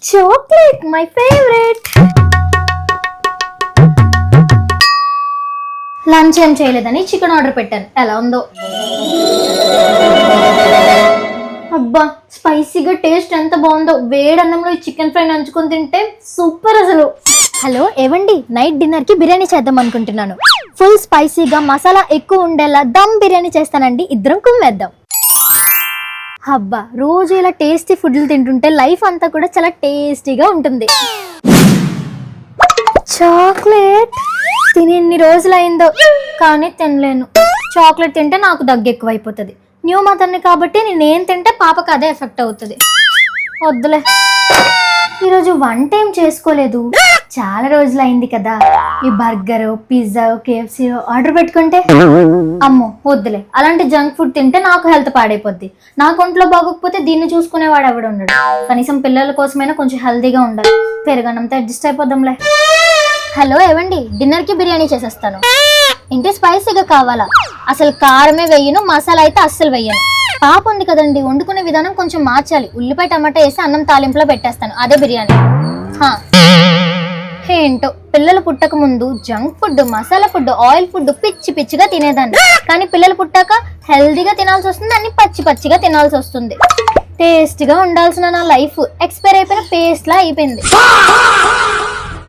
Chocolate my favourite. Lunch ఏం చేయలేదని chicken order పెట్టాను. ఎలా ఉందో అబ్బా, స్పైసీగా టేస్ట్ ఎంత బాగుందో. వేడి అన్నంలో ఈ చికెన్ ఫ్రై నంచుకొని తింటే సూపర్ అసలు. హలో ఏవండి, నైట్ డిన్నర్ కి బిర్యానీ చేద్దాం అనుకుంటున్నాను. ఫుల్ స్పైసీగా మసాలా ఎక్కువ ఉండేలా దమ్ బిర్యానీ చేస్తానండి. ఇద్దరం కుమ్మేద్దాం. అబ్బా, రోజు ఇలా టేస్టీ ఫుడ్లు తింటుంటే లైఫ్ అంతా కూడా చాలా టేస్టీగా ఉంటుంది. చాక్లెట్ తిని ఎన్ని రోజులైందో కానీ తినలేను. చాక్లెట్ తింటే నాకు దగ్గు ఎక్కువైపోతుంది. న్యూ మదర్ని కాబట్టి నేనేం తింటే పాపకు అదే ఎఫెక్ట్ అవుతుంది. వద్దులే. ఈరోజు వంట ఏం చేసుకోలేదు, చాలా రోజులైంది కదా. ఈ బర్గర్, పిజ్జా, KFC ఆర్డర్ పెట్టుకుంటే అమ్మో వద్దులే. అలాంటి జంక్ ఫుడ్ తింటే నాకు హెల్త్ పాడైపోద్ది. నాకు ఒంట్లో బాగోకపోతే దీన్ని చూసుకునేవాడు ఎవడు ఉండడు. కనీసం పిల్లల కోసమైనా కొంచెం హెల్తీగా ఉండాలి. పెరుగన్నంతో అడ్జస్ట్ అయిపోదాంలే. హలో ఏవండి, డిన్నర్ కి బిర్యానీ చేసేస్తాను. ఇంటి స్పైసీగా కావాలా? అసలు కారమే వెయ్యను, మసాలా అయితే అస్సలు వెయ్యను. పాప ఉంది కదండి, వండుకునే విధానం కొంచెం మార్చాలి. ఉల్లిపాయ టమాటా వేసి అన్నం తాలింపులో పెట్టేస్తాను, అదే బిర్యానీ. ఏంటో పిల్లలు పుట్టక ముందు junk food, masala food, oil food పిచ్చి పిచ్చిగా తినేదాన్ని. కానీ పిల్లలు పుట్టాక హెల్దీగా తినాల్సి వస్తుంది, అన్ని పచ్చి పచ్చిగా తినాల్సి వస్తుంది. టేస్టీగా ఉండాల్సిన నా లైఫ్ ఎక్స్పైర్ అయిపోయిన పేస్ట్ లా అయిపోయింది.